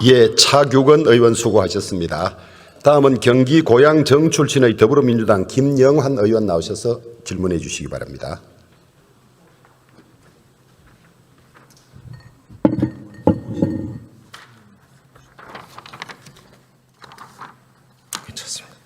예, 차규건 의원 수고하셨습니다. 다음은 경기 고양정 출신의 더불어민주당 김영환 의원 나오셔서 질문해 주시기 바랍니다. 괜찮습니다.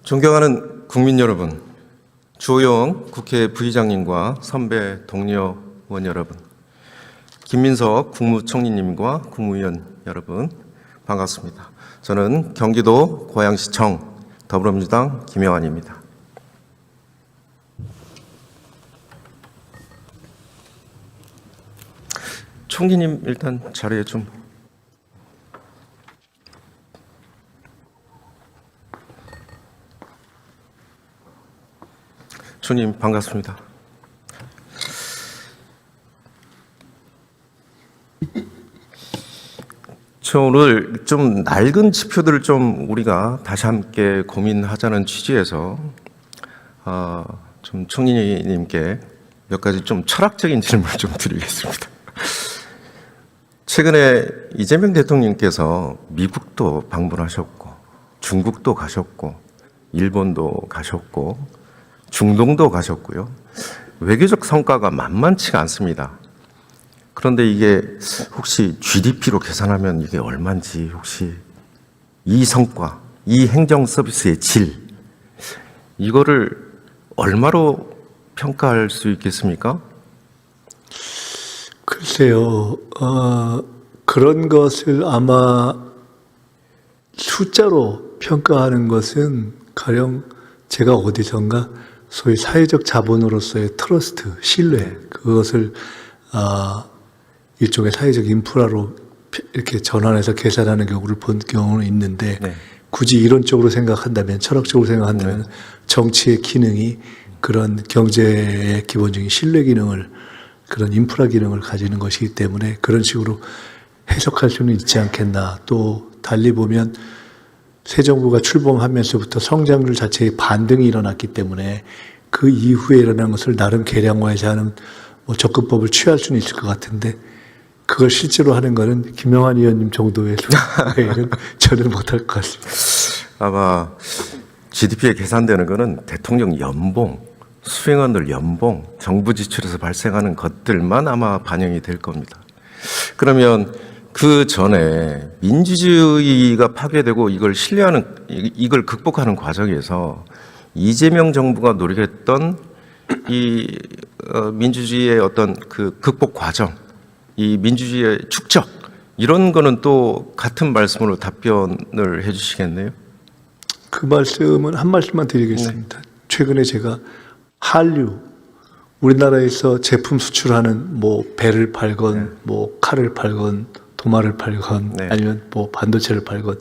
존경하는 국민 여러분, 주호영 국회 부의장님과 선배 동료 의원 여러분, 김민석 국무총리님과 국무위원 여러분 반갑습니다. 저는 경기도 고양시청 더불어민주당 김영환입니다. 총리님 일단 자리에 좀. 총리님 반갑습니다. 저 오늘 좀 낡은 지표들을 좀 우리가 다시 함께 고민하자는 취지에서 좀 총리님께 몇 가지 좀 철학적인 질문을 좀 드리겠습니다. 최근에 이재명 대통령께서 미국도 방문하셨고 중국도 가셨고 일본도 가셨고 중동도 가셨고요. 외교적 성과가 만만치가 않습니다. 그런데 이게 혹시 GDP로 계산하면 이게 얼마인지 혹시 이 성과, 이 행정 서비스의 질, 이거를 얼마로 평가할 수 있겠습니까? 글쎄요, 그런 것을 아마 숫자로 평가하는 것은 가령 제가 어디선가 소위 사회적 자본으로서의 트러스트, 신뢰, 그것을 일종의 사회적 인프라로 이렇게 전환해서 계산하는 경우를 본 경우는 있는데 네. 굳이 이론적으로 생각한다면, 철학적으로 생각한다면 정치의 기능이 그런 경제의 기본적인 신뢰 기능을, 그런 인프라 기능을 가지는 것이기 때문에 그런 식으로 해석할 수는 있지 않겠나. 또 달리 보면 새 정부가 출범하면서부터 성장률 자체의 반등이 일어났기 때문에 그 이후에 일어난 것을 나름 계량화해서 하는 접근법을 취할 수는 있을 것 같은데, 그걸 실제로 하는 거는 김영환 의원님 정도의 수준에는 저는 못할 것 같습니다. 아마 GDP에 계산되는 거는 대통령 연봉, 수행원들 연봉, 정부 지출에서 발생하는 것들만 아마 반영이 될 겁니다. 그러면 그 전에 민주주의가 파괴되고 이걸 신뢰하는, 이걸 극복하는 과정에서 이재명 정부가 노력했던 이 민주주의의 어떤 그 극복 과정, 이 민주주의의 축적, 이런 거는 또 같은 말씀으로 답변을 해 주시겠네요? 그 말씀은 한 말씀만 드리겠습니다. 최근에 제가 한류, 우리나라에서 제품 수출하는 배를 팔건 칼을 팔건 도마를 팔건 아니면 반도체를 팔건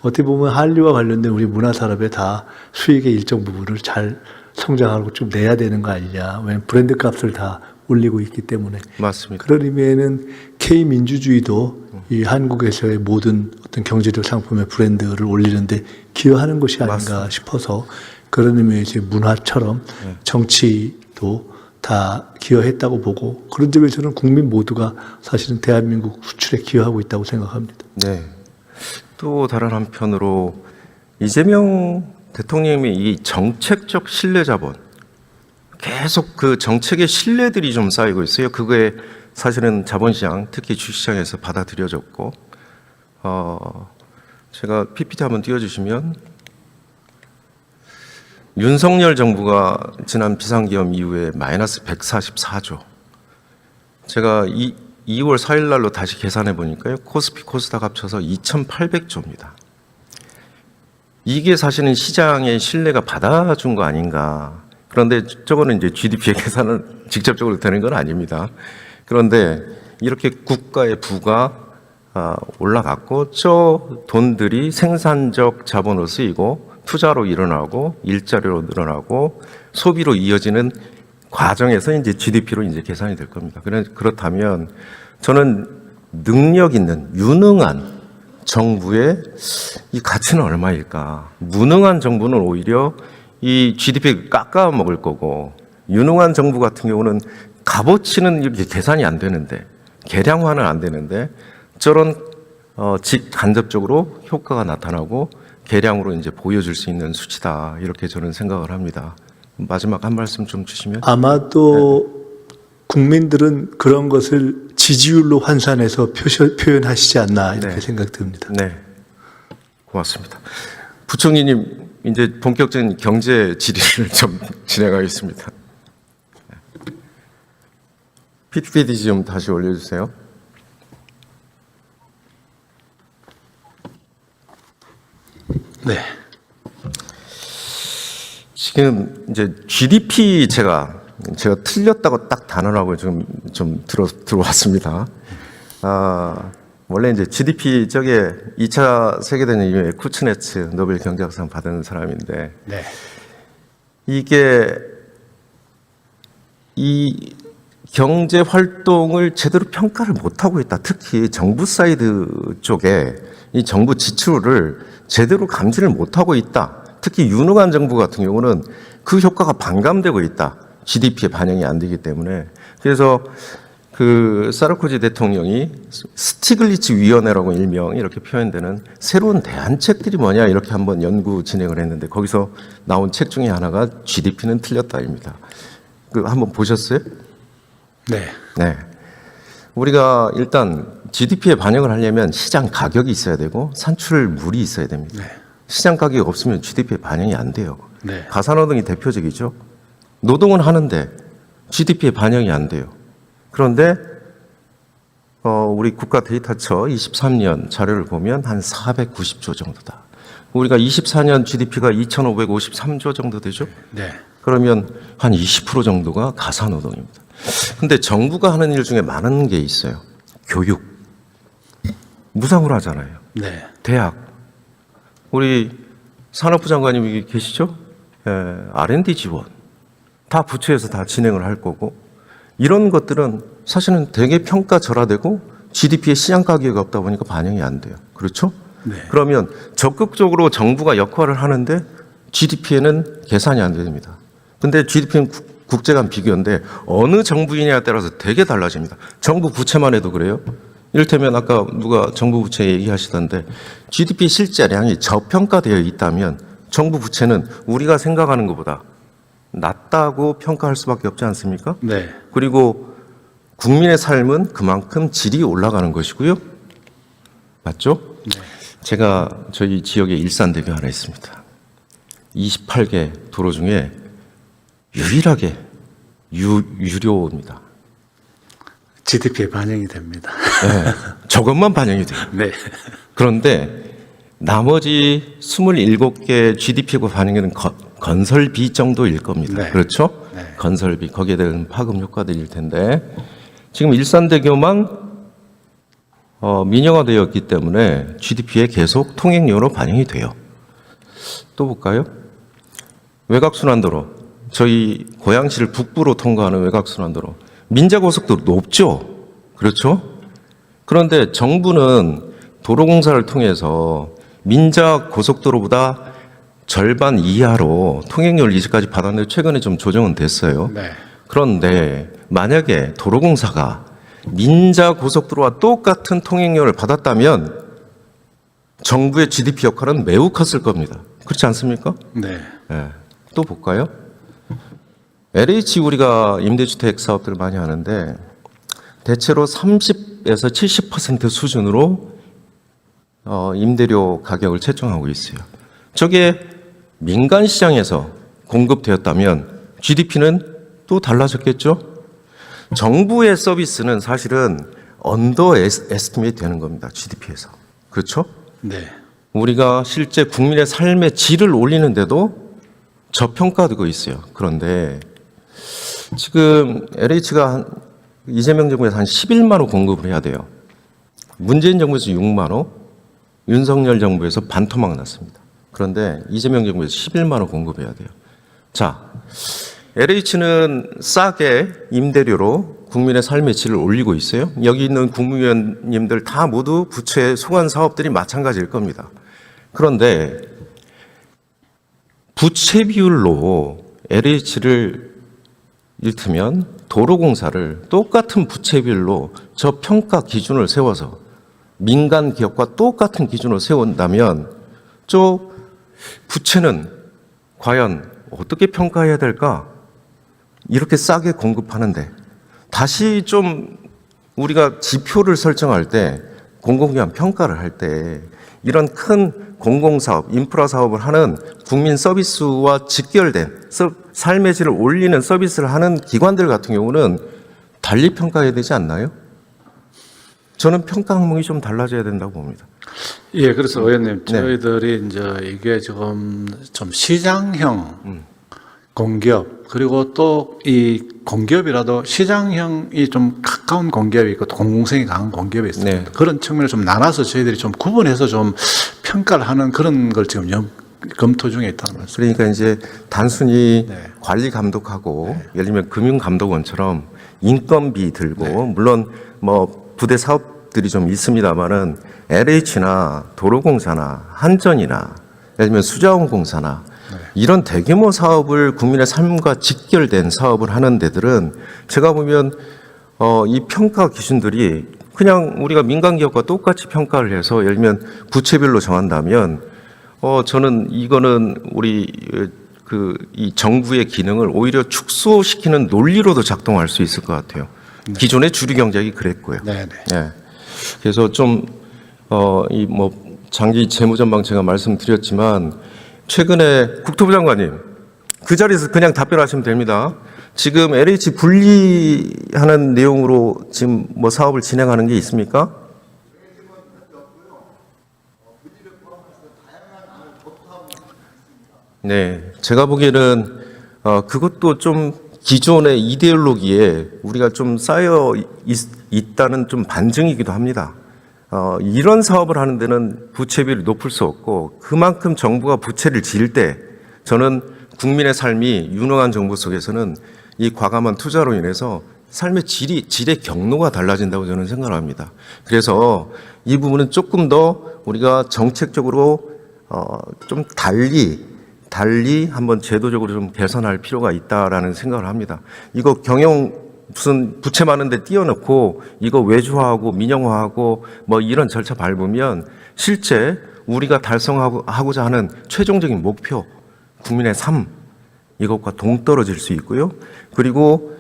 어떻게 보면 한류와 관련된 우리 문화 산업에 다 수익의 일정 부분을 잘 성장하고 좀 내야 되는 거 아니냐. 왜냐하면 브랜드 값을 다 올리고 있기 때문에. 맞습니다. 그런 의미에는 K민주주의도 이 한국에서의 모든 어떤 경제적 상품의 브랜드를 올리는데 기여하는 것이 아닌가 맞습니다. 싶어서, 그런 의미의 이제 문화처럼 정치도 다 기여했다고 보고, 그런 점에서는 국민 모두가 사실은 대한민국 수출에 기여하고 있다고 생각합니다. 네. 또 다른 한편으로 이재명 대통령이 이 정책적 신뢰 자본, 계속 그 정책의 신뢰들이 좀 쌓이고 있어요. 그거에 사실은 자본시장, 특히 주식시장에서 받아들여졌고, 제가 PPT 한번 띄워주시면, 윤석열 정부가 지난 비상기업 이후에 마이너스 144조. 제가 2월 4일 날로 다시 계산해 보니까요, 코스피, 코스닥 합쳐서 2,800조입니다. 이게 사실은 시장의 신뢰가 받아준 거 아닌가. 그런데 저거는 이제 GDP의 계산은 직접적으로 되는 건 아닙니다. 그런데 이렇게 국가의 부가 올라갔고, 저 돈들이 생산적 자본으로 쓰이고 투자로 일어나고 일자리로 늘어나고 소비로 이어지는 과정에서 이제 GDP로 이제 계산이 될 겁니다. 그렇다면 저는 능력 있는 유능한 정부의 이 가치는 얼마일까? 무능한 정부는 오히려 이 GDP를 깎아 먹을 거고, 유능한 정부 같은 경우는 값어치는 이렇게 계산이 안 되는데 계량화는 안 되는데 저런 직간접적으로 효과가 나타나고 계량으로 이제 보여줄 수 있는 수치다 이렇게 저는 생각을 합니다. 마지막 한 말씀 좀 주시면. 아마도 국민들은 그런 것을 지지율로 환산해서 표현하시지 않나 이렇게 네. 생각됩니다. 네, 고맙습니다. 부총리님 이제 본격적인 경제 질의를 좀 진행하겠습니다. PPT 좀 다시 올려주세요. 네. 지금 이제 GDP 제가 틀렸다고 딱 단언하고 좀 들어왔습니다. 원래 이제 GDP 저게 2차 세계대전 이후에 쿠츠네츠 노벨 경제학상 받은 사람인데 네. 이게 이 경제 활동을 제대로 평가를 못하고 있다. 특히 정부 사이드 쪽에 이 정부 지출을 제대로 감지를 못하고 있다. 특히 윤핵관 정부 같은 경우는 그 효과가 반감되고 있다. GDP에 반영이 안 되기 때문에. 그래서 그 사르코지 대통령이 스티글리츠 위원회라고 일명 이렇게 표현되는 새로운 대안책들이 뭐냐 이렇게 한번 연구 진행을 했는데 거기서 나온 책 중에 하나가 GDP는 틀렸다입니다. 그 한번 보셨어요? 네. 네. 우리가 일단 GDP에 반영을 하려면 시장 가격이 있어야 되고 산출물이 있어야 됩니다. 네. 시장 가격이 없으면 GDP에 반영이 안 돼요. 네. 가사노동이 대표적이죠. 노동은 하는데 GDP에 반영이 안 돼요. 그런데 우리 국가 데이터처 23년 자료를 보면 한 490조 정도다. 우리가 24년 GDP가 2,553조 정도 되죠. 네. 그러면 한 20% 정도가 가사노동입니다. 근데 정부가 하는 일 중에 많은 게 있어요. 교육. 무상으로 하잖아요. 네. 대학. 우리 산업부 장관님 여기 계시죠? R&D 지원. 다 부처에서 다 진행을 할 거고 이런 것들은 사실은 되게 평가절하되고 GDP에 시장 가격이 없다 보니까 반영이 안 돼요. 그렇죠? 네. 그러면 적극적으로 정부가 역할을 하는데 GDP에는 계산이 안 됩니다. 근데 GDP는 국제 간 비교인데 어느 정부이냐에 따라서 되게 달라집니다. 정부 부채만 해도 그래요. 이를테면 아까 누가 정부 부채 얘기하시던데 GDP 실제량이 저평가되어 있다면 정부 부채는 우리가 생각하는 것보다 낮다고 평가할 수밖에 없지 않습니까? 네. 그리고 국민의 삶은 그만큼 질이 올라가는 것이고요. 맞죠? 네. 제가 저희 지역에 일산대교 하나 있습니다. 28개 도로 중에 유일하게 유료입니다. GDP에 반영이 됩니다. 네, 저것만 반영이 돼요. 네. 그런데 나머지 27개 GDP가 반영되는 건설비 정도일 겁니다. 네. 그렇죠? 네. 건설비, 거기에 대한 파급 효과들일 텐데 지금 일산대교만 민영화되었기 때문에 GDP에 계속 통행료로 반영이 돼요. 또 볼까요? 외곽순환도로, 저희 고양시를 북부로 통과하는 외곽순환도로, 민자고속도로 높죠? 그렇죠? 그런데 정부는 도로공사를 통해서 민자고속도로보다 절반 이하로 통행료를 이제까지 받았는데 최근에 좀 조정은 됐어요. 네. 그런데 만약에 도로공사가 민자고속도로와 똑같은 통행료를 받았다면 정부의 GDP 역할은 매우 컸을 겁니다. 그렇지 않습니까? 네. 네. 또 볼까요? LH 우리가 임대주택 사업들을 많이 하는데 대체로 30에서 70% 수준으로 임대료 가격을 책정하고 있어요. 저게 민간 시장에서 공급되었다면 GDP는 또 달라졌겠죠? 정부의 서비스는 사실은 언더 에스티메이트 되는 겁니다. GDP에서. 그렇죠? 네. 우리가 실제 국민의 삶의 질을 올리는데도 저평가되고 있어요. 그런데 지금 LH가 이재명 정부에서 한 11만 호 공급을 해야 돼요. 문재인 정부에서 6만 호, 윤석열 정부에서 반토막 났습니다. 그런데 이재명 정부에서 11만 호 공급해야 돼요. 자, LH는 싸게 임대료로 국민의 삶의 질을 올리고 있어요. 여기 있는 국무위원님들 다 모두 부채 소관 사업들이 마찬가지일 겁니다. 그런데 부채 비율로 LH를 이를테면 도로공사를 똑같은 부채별로 저 평가 기준을 세워서 민간 기업과 똑같은 기준을 세운다면 저 부채는 과연 어떻게 평가해야 될까? 이렇게 싸게 공급하는데 다시 좀 우리가 지표를 설정할 때 공공기관 평가를 할 때 이런 큰 공공사업, 인프라 사업을 하는 국민 서비스와 직결된 삶의 질을 올리는 서비스를 하는 기관들 같은 경우는 달리 평가해야 되지 않나요? 저는 평가 항목이 좀 달라져야 된다고 봅니다. 예, 그래서 의원님, 저희들이 이제 이게 지금 좀 시장형 공기업, 그리고 또 이 공기업이라도 시장형이 좀 가까운 공기업이 있고 또 공공성이 강한 공기업이 있습니다. 네. 그런 측면을 좀 나눠서 저희들이 좀 구분해서 좀 평가를 하는 그런 걸 지금 검토 중에 있다는 말씀. 그러니까 이제 단순히 네. 관리 감독하고 예를 들면 금융감독원처럼 인건비 들고 물론 뭐 부대 사업들이 좀 있습니다만은 LH나 도로공사나 한전이나 예를 들면 수자원공사나 이런 대규모 사업을 국민의 삶과 직결된 사업을 하는 데들은 제가 보면 이 평가 기준들이 그냥 우리가 민간 기업과 똑같이 평가를 해서 예를 들면 부채별로 정한다면 저는 이거는 우리 이 정부의 기능을 오히려 축소시키는 논리로도 작동할 수 있을 것 같아요. 기존의 주류 경제학이 그랬고요. 네, 네. 예. 그래서 좀 이 뭐 장기 재무전망 제가 말씀드렸지만 최근에 국토부 장관님 그 자리에서 그냥 답변하시면 됩니다. 지금 LH 분리하는 내용으로 지금 뭐 사업을 진행하는 게 있습니까? 네, 제가 보기에는 그것도 좀 기존의 이데올로기에 우리가 좀 쌓여 있다는 좀 반증이기도 합니다. 이런 사업을 하는 데는 부채비율이 높을 수 없고 그만큼 정부가 부채를 지을 때 저는 국민의 삶이 유능한 정부 속에서는 이 과감한 투자로 인해서 삶의 질의 경로가 달라진다고 저는 생각을 합니다. 그래서 이 부분은 조금 더 우리가 정책적으로 좀 달리 한번 제도적으로 좀 개선할 필요가 있다라는 생각을 합니다. 이거 경영 무슨 부채 많은데 띄워놓고 이거 외주화하고 민영화하고 뭐 이런 절차 밟으면 실제 우리가 달성하고자 하는 최종적인 목표 국민의 삶 이것과 동떨어질 수 있고요. 그리고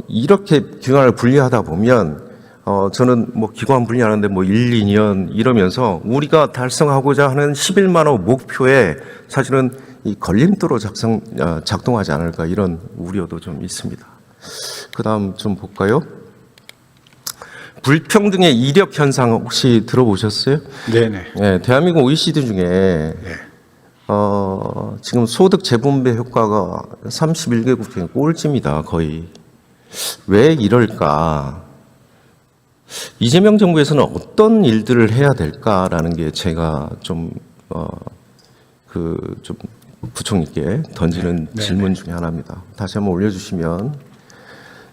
이렇게 기관을 분리하다 보면 저는 뭐 기관 분리하는데 뭐 1, 2년 이러면서 우리가 달성하고자 하는 11만 원 목표에 사실은 이 걸림돌로 작동하지 않을까 이런 우려도 좀 있습니다. 그다음 좀 볼까요? 불평등의 이력 현상 혹시 들어보셨어요? 네네. 네, 대한민국 OECD 중에 네. 지금 소득 재분배 효과가 31개국 중에 꼴찌입니다. 거의. 왜 이럴까? 이재명 정부에서는 어떤 일들을 해야 될까라는 게 제가 좀 부총리께 던지는 네. 질문 중에 하나입니다. 다시 한번 올려주시면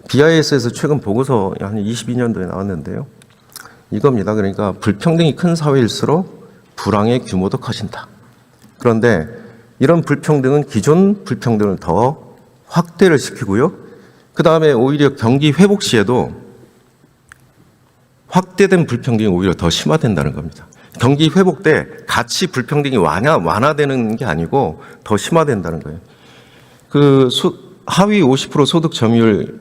BIS에서 최근 보고서 한 22년도에 나왔는데요. 이겁니다. 그러니까 불평등이 큰 사회일수록 불황의 규모도 커진다. 그런데 이런 불평등은 기존 불평등을 더 확대를 시키고요. 그 다음에 오히려 경기 회복 시에도 확대된 불평등이 오히려 더 심화된다는 겁니다. 경기 회복 때 같이 불평등이 완화되는 게 아니고 더 심화된다는 거예요. 하위 50% 소득 점유율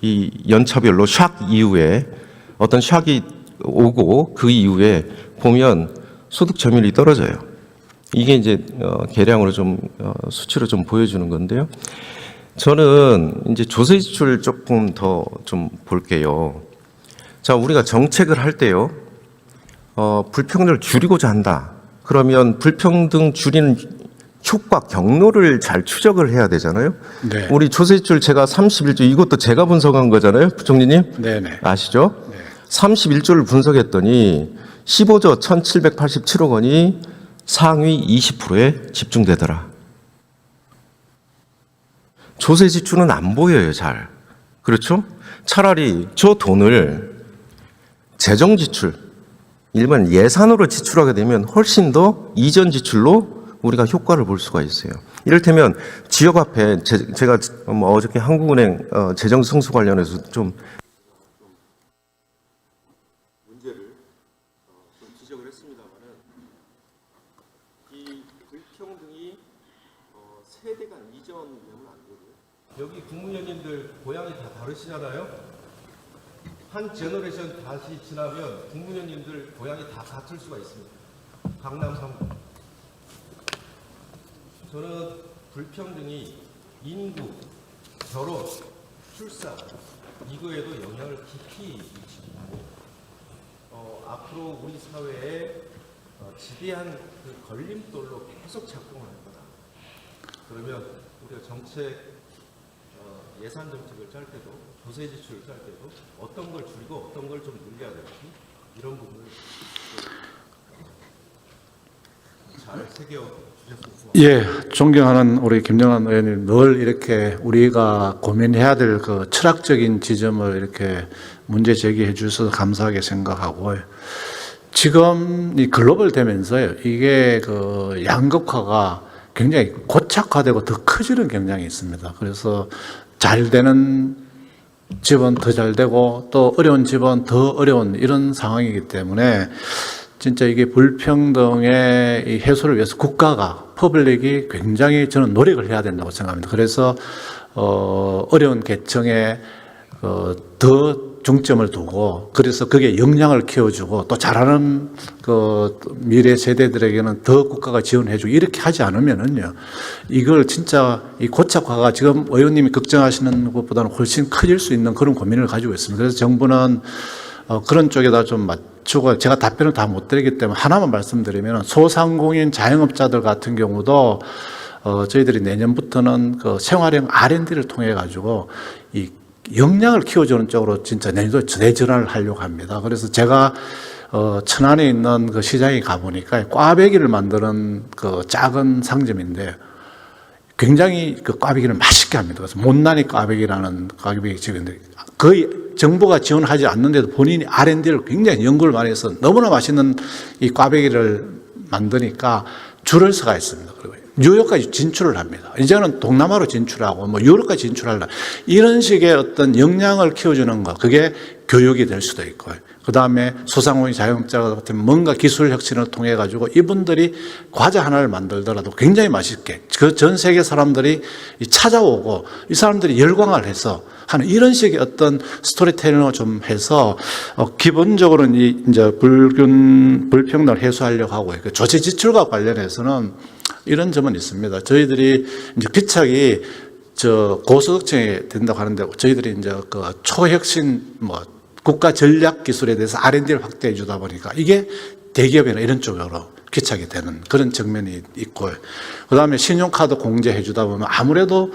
이 연차별로 샥 이후에 어떤 샥이 오고 그 이후에 보면 소득 점유율이 떨어져요. 이게 이제 계량으로 좀 수치로 좀 보여주는 건데요. 저는 이제 조세 지출 조금 더 좀 볼게요. 자, 우리가 정책을 할 때요. 불평등을 줄이고자 한다. 그러면 불평등 줄이는 효과 경로를 잘 추적을 해야 되잖아요. 네. 우리 조세지출 제가 31조 이것도 제가 분석한 거잖아요. 부총리님. 네네. 아시죠? 네. 31조를 분석했더니 15조 1787억 원이 상위 20%에 집중되더라. 조세 지출은 안 보여요, 잘. 그렇죠? 차라리 저 돈을 재정 지출, 일반 예산으로 지출하게 되면 훨씬 더 이전 지출로 우리가 효과를 볼 수가 있어요. 이를테면 지역화폐, 제가 어저께 한국은행 재정 승수 관련해서 좀 문제를 좀 지적을 했습니다만은 이 불평등이 세대 간 이전이면 안 되고요. 여기 국무위원님들 고향이 다 다르시잖아요. 한 제너레이션 다시 지나면 국무위원님들 고향이 다 같을 수가 있습니다. 강남 3구. 저는 불평등이 인구, 결혼, 출산 이거에도 영향을 깊이 미치고 앞으로 우리 사회에 지대한 그 걸림돌로 계속 작동하는 거다. 그러면 우리가 정책 예산 정책을 짤 때도 조세 지출을 짤 때도 어떤 걸 줄이고 어떤 걸 좀 늘려야 될지 이런 부분을 잘 새겨 주셨으면 예, 존경하는 우리 김영환 의원님 늘 이렇게 우리가 고민해야 될 그 철학적인 지점을 이렇게 문제 제기해 주셔서 감사하게 생각하고 지금 이 글로벌 되면서요 이게 그 양극화가 굉장히 고착화되고 더 커지는 경향이 있습니다. 그래서 잘 되는 집은 더 잘 되고 또 어려운 집은 더 어려운 이런 상황이기 때문에 진짜 이게 불평등의 이 해소를 위해서 국가가 퍼블릭이 굉장히 저는 노력을 해야 된다고 생각합니다. 그래서 어려운 계층에 더 중점을 두고 그래서 그게 역량을 키워주고 또 잘하는 그 미래 세대들에게는 더 국가가 지원해주고 이렇게 하지 않으면은요 이걸 진짜 이 고착화가 지금 의원님이 걱정하시는 것보다는 훨씬 커질 수 있는 그런 고민을 가지고 있습니다. 그래서 정부는 그런 쪽에다 좀 맞추고 제가 답변을 다 못 드리기 때문에 하나만 말씀드리면 소상공인 자영업자들 같은 경우도 저희들이 내년부터는 그 생활형 R&D를 통해 가지고 이 역량을 키워주는 쪽으로 진짜 내년도에 대전환을 하려고 합니다. 그래서 제가 천안에 있는 그 시장에 가보니까 꽈배기를 만드는 그 작은 상점인데 굉장히 그 꽈배기를 맛있게 합니다. 그래서 못난이 꽈배기라는 꽈배기 집인데 거의 정부가 지원하지 않는데도 본인이 R&D를 굉장히 연구를 많이 해서 너무나 맛있는 이 꽈배기를 만드니까 줄을 서가 있습니다. 그리고 뉴욕까지 진출을 합니다. 이제는 동남아로 진출하고 뭐 유럽까지 진출하려 이런 식의 어떤 역량을 키워주는 것 그게 교육이 될 수도 있고요. 그 다음에 소상공인 자영업자 같은 뭔가 기술 혁신을 통해 가지고 이분들이 과자 하나를 만들더라도 굉장히 맛있게 그 전 세계 사람들이 찾아오고 이 사람들이 열광을 해서 하는 이런 식의 어떤 스토리텔링을 좀 해서 기본적으로는 이제 불평등을 해소하려고 하고 그 조세 지출과 관련해서는 이런 점은 있습니다. 저희들이 이제 기착이 고소득층에 된다고 하는데 저희들이 이제 그 초혁신 국가 전략 기술에 대해서 R&D를 확대해 주다 보니까 이게 대기업이나 이런 쪽으로 기착이 되는 그런 측면이 있고 그 다음에 신용카드 공제해 주다 보면 아무래도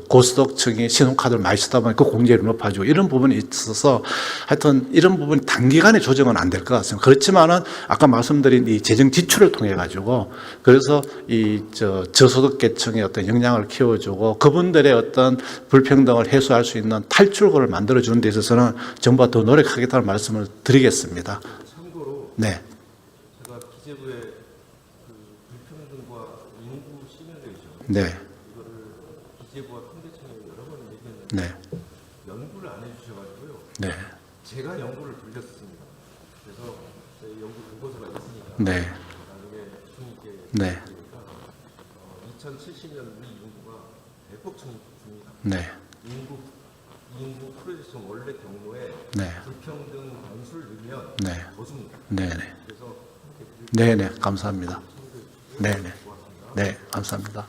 고소득층이 신용카드를 많이 쓰다 보니까 그 공제를 높아지고 이런 부분이 있어서 하여튼 이런 부분이 단기간에 조정은 안 될 것 같습니다. 그렇지만은 아까 말씀드린 이 재정 지출을 통해 가지고 그래서 이 저소득 계층의 어떤 역량을 키워주고 그분들의 어떤 불평등을 해소할 수 있는 탈출구를 만들어주는 데 있어서는 정부가 더 노력하겠다는 말씀을 드리겠습니다. 참고로 네. 제가 기재부의 그 불평등과 인구 시뮬레이션 네. 기재부와 통계청에 여러 번 얘기했는데 네. 연구를 안 해주셔가지고요. 네. 제가 연구를 돌렸습니다. 그래서 저희 연구 보고서가 있으니까 네. 나중에 총익게 네. 드리니까 2070년 우리 인구가 대폭 증가합니다. 네. 인구 프로젝션 원래 경로에 네. 불평등 변수를 넣으면 네. 더 줍니다. 네네. 그래서 네네. 감사합니다. 네네. 네. 감사합니다.